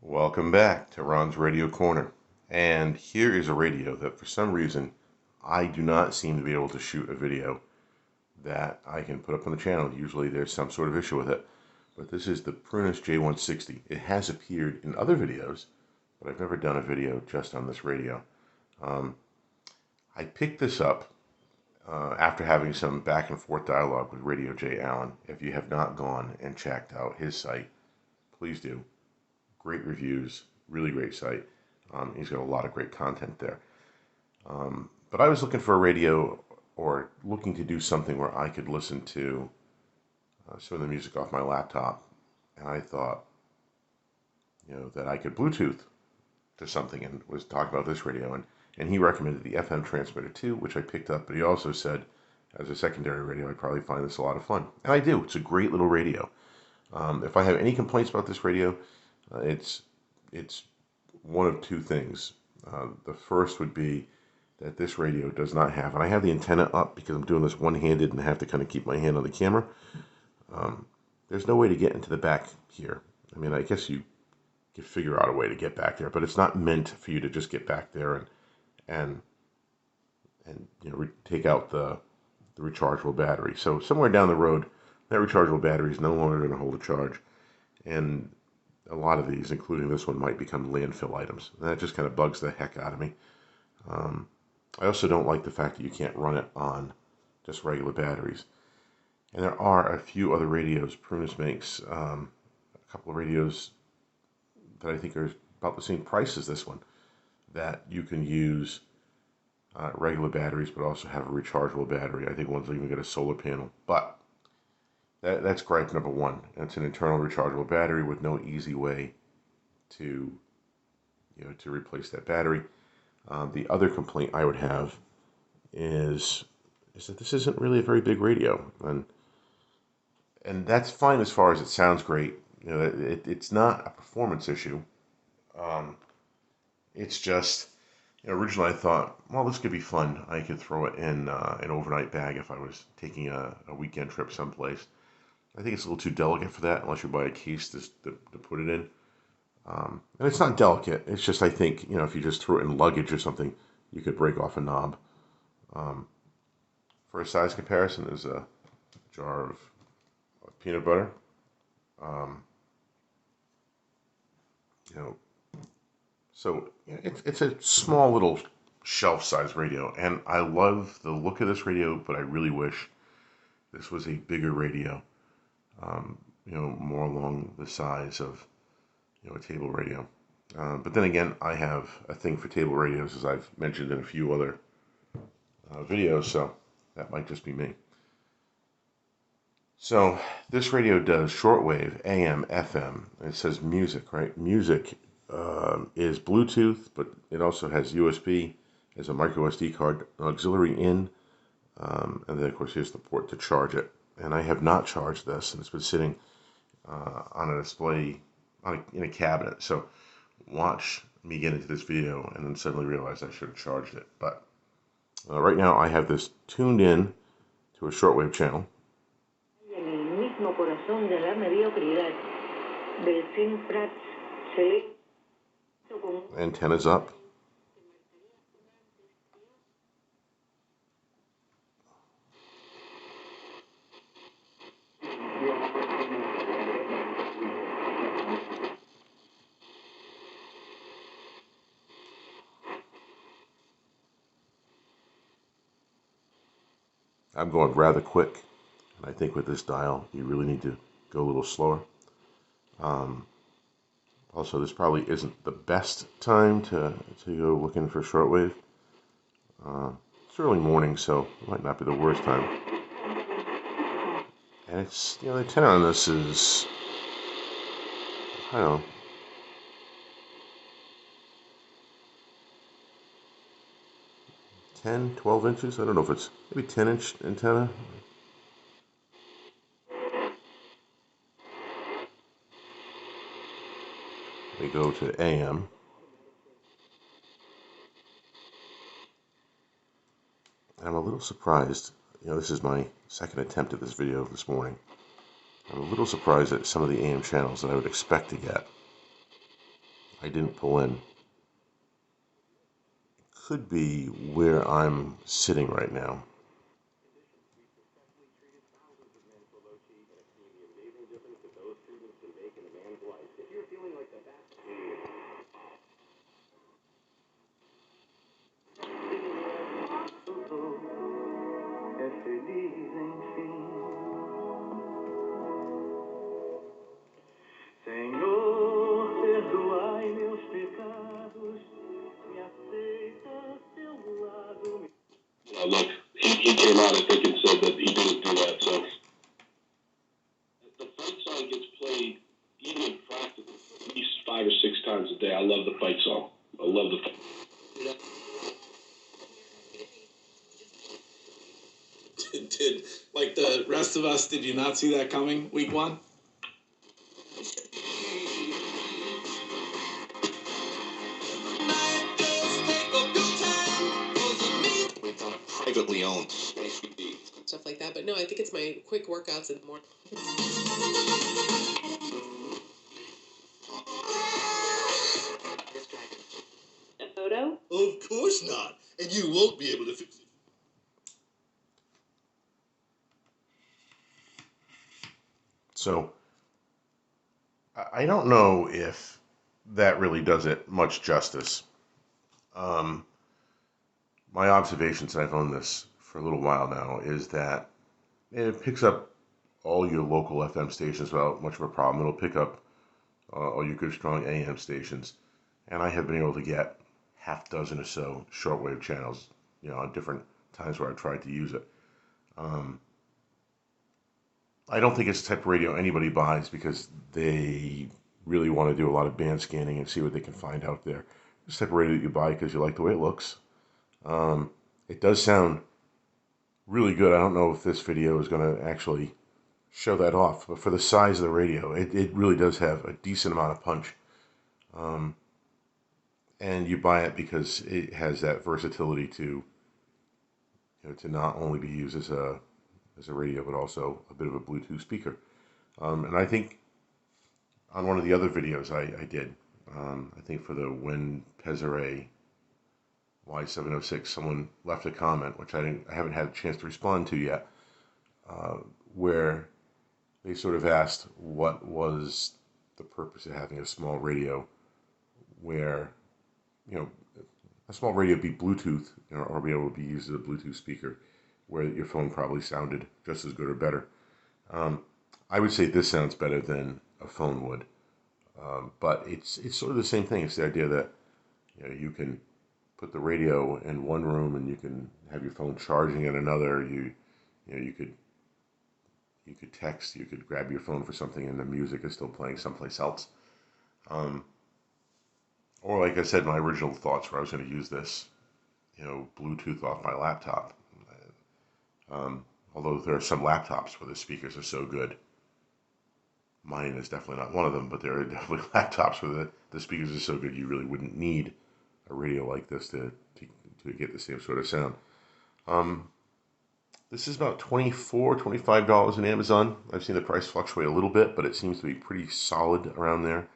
Welcome back to Ron's Radio Corner. And here is a radio that for some reason I do not seem to be able to shoot a video that I can put up on the channel. Usually there's some sort of issue with it. But this is the Prunus J-160. It has appeared in other videos, but I've never done a video just on this radio. I picked this up after having some back and forth dialogue with RADIOJAYALLEN. If you have not gone and checked out his site, please do. Great reviews, really great site. He's got a lot of great content there. But I was looking for a radio, or looking to do something where I could listen to some of the music off my laptop. And I thought, that I could Bluetooth to something, and was talking about this radio. And he recommended the FM transmitter too, which I picked up. But he also said, as a secondary radio, I'd probably find this a lot of fun. And I do. It's a great little radio. If I have any complaints about this radio, it's one of two things. The first would be that this radio does not have, and I have the antenna up because I'm doing this one-handed and I have to kind of keep my hand on the camera. There's no way to get into the back here. I mean, I guess you could figure out a way to get back there, but it's not meant for you to just get back there and take out the rechargeable battery. So somewhere down the road, that rechargeable battery is no longer going to hold a charge, and a lot of these, including this one, might become landfill items. And that just kind of bugs the heck out of me. I also don't like the fact that you can't run it on just regular batteries. And there are a few other radios. Prunus makes a couple of radios that I think are about the same price as this one, that you can use regular batteries but also have a rechargeable battery. I think one's even got a solar panel. But that's gripe number one. It's an internal rechargeable battery with no easy way to replace that battery. The other complaint I would have is that this isn't really a very big radio, and that's fine as far as it sounds great. It's not a performance issue. It's just, originally I thought, well, this could be fun. I could throw it in an overnight bag if I was taking a weekend trip someplace. I think it's a little too delicate for that, unless you buy a case to put it in. And it's not delicate. It's just, I think, if you just threw it in luggage or something, you could break off a knob. For a size comparison, there's a jar of peanut butter. So it's a small little shelf-sized radio, and I love the look of this radio, but I really wish this was a bigger radio. More along the size of, a table radio. But then again, I have a thing for table radios, as I've mentioned in a few other videos, so that might just be me. So this radio does shortwave, AM, FM. It says music, right? Music is Bluetooth, but it also has USB, has a micro SD card, auxiliary in, and then of course here's the port to charge it. And I have not charged this, and it's been sitting on a display in a cabinet. So watch me get into this video and then suddenly realize I should have charged it. But right now I have this tuned in to a shortwave channel. Antenna's up. I'm going rather quick, and I think with this dial, you really need to go a little slower. Also, this probably isn't the best time to go looking for shortwave. It's early morning, so it might not be the worst time. And it's, the antenna on this is, I don't know, 10, 12 inches. I don't know if it's maybe 10-inch antenna. We go to AM. I'm a little surprised. This is my second attempt at this video this morning. I'm a little surprised at some of the AM channels that I would expect to get. I didn't pull in. Could be where I'm sitting right now. Look, he came out, I think, and said that he didn't do that. So the fight song gets played even in practice at least 5 or 6 times a day. I love the fight song. I love the fight. Did like the rest of us? Did you not see that coming week 1? Privately owned stuff like that, but no, I think it's my quick workouts in the morning. A photo? Of course not, and you won't be able to fix it. So, I don't know if that really does it much justice. My observations, I've owned this for a little while now, is that it picks up all your local FM stations without much of a problem. It'll pick up all your good, strong AM stations. And I have been able to get half dozen or so shortwave channels, on different times where I've tried to use it. I don't think it's the type of radio anybody buys because they really want to do a lot of band scanning and see what they can find out there. It's the type of radio that you buy because you like the way it looks. It does sound really good. I don't know if this video is going to actually show that off, but for the size of the radio, it really does have a decent amount of punch. And you buy it because it has that versatility to to not only be used as a radio, but also a bit of a Bluetooth speaker. And I think on one of the other videos I did, I think for the Win Pesare Y706, someone left a comment, which I haven't had a chance to respond to yet, where they sort of asked what was the purpose of having a small radio where, a small radio be Bluetooth, or be able to be used as a Bluetooth speaker, where your phone probably sounded just as good or better. I would say this sounds better than a phone would, but it's sort of the same thing. It's the idea that you can put the radio in one room and you can have your phone charging in another. You could text, you could grab your phone for something, and the music is still playing someplace else. Or like I said, my original thoughts where I was going to use this, Bluetooth off my laptop. Although there are some laptops where the speakers are so good. Mine is definitely not one of them, but there are definitely laptops where the speakers are so good you really wouldn't need a radio like this to get the same sort of sound. This is about $24, $25 on Amazon. I've seen the price fluctuate a little bit, but it seems to be pretty solid around there.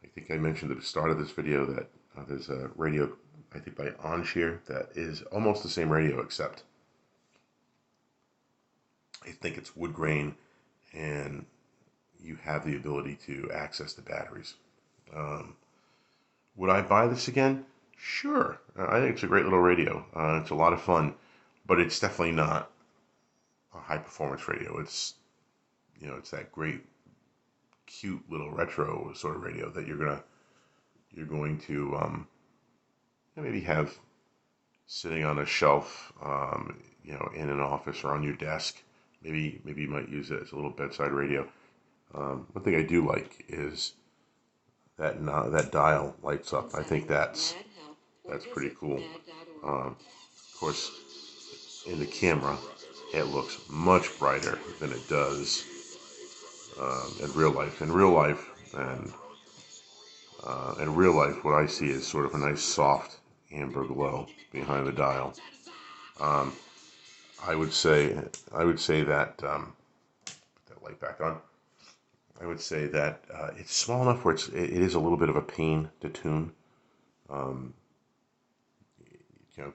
I think I mentioned at the start of this video that there's a radio, I think by Onshare, that is almost the same radio, except I think it's wood grain, and you have the ability to access the batteries. Would I buy this again? Sure. I think it's a great little radio. It's a lot of fun, but it's definitely not a high performance radio. It's it's that great, cute little retro sort of radio that you're going to maybe have sitting on a shelf, in an office or on your desk. Maybe you might use it as a little bedside radio. One thing I do like is that dial lights up. I think that's pretty cool. Of course, in the camera, it looks much brighter than it does in real life. In real life, what I see is sort of a nice soft amber glow behind the dial. I would say that put that light back on. I would say that it's small enough where it is a little bit of a pain to tune. Um, you know,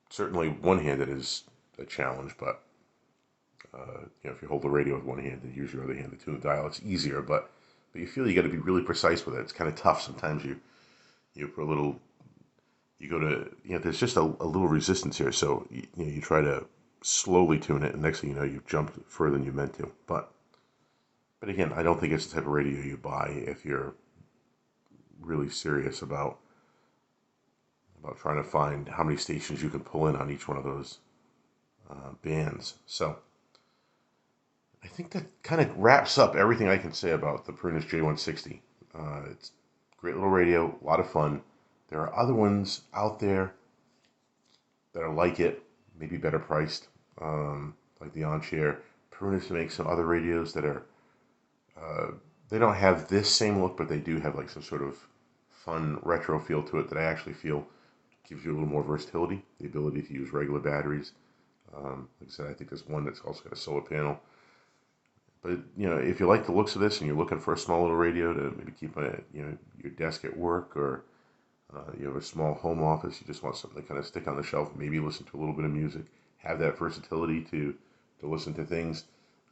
certainly one-handed is a challenge, but if you hold the radio with one hand and use your other hand to tune the dial, it's easier. But you feel you got to be really precise with it. It's kind of tough sometimes. You put a little, you go to, there's just a little resistance here. So you try to slowly tune it, and next thing you know, you've jumped further than you meant to. But again, I don't think it's the type of radio you buy if you're really serious about trying to find how many stations you can pull in on each one of those bands. So I think that kind of wraps up everything I can say about the Prunus J-160. It's a great little radio, a lot of fun. There are other ones out there that are like it, maybe better priced, like the OnShare. Prunus makes some other radios that are, they don't have this same look, but they do have like some sort of fun retro feel to it that I actually feel gives you a little more versatility, the ability to use regular batteries. Like I said, I think there's one that's also got a solar panel. But if you like the looks of this and you're looking for a small little radio to maybe keep on your desk at work, or you have a small home office, you just want something to kind of stick on the shelf, maybe listen to a little bit of music, have that versatility to listen to things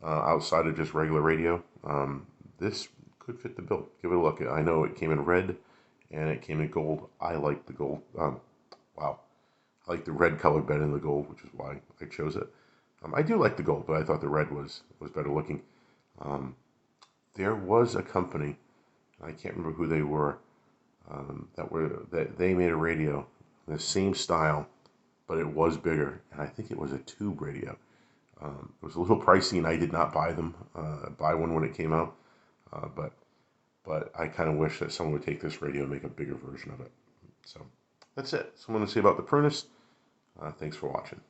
outside of just regular radio, this could fit the bill. Give it a look. I know it came in red and it came in gold. I like the gold. Wow. I like the red color better than the gold, which is why I chose it. I do like the gold, but I thought the red was better looking. There was a company, I can't remember who they were, that they made a radio in the same style, but it was bigger, and I think it was a tube radio. It was a little pricey, and I did not buy one when it came out, but I kind of wish that someone would take this radio and make a bigger version of it. So that's it. So I'm going to say about the Prunus. Thanks for watching.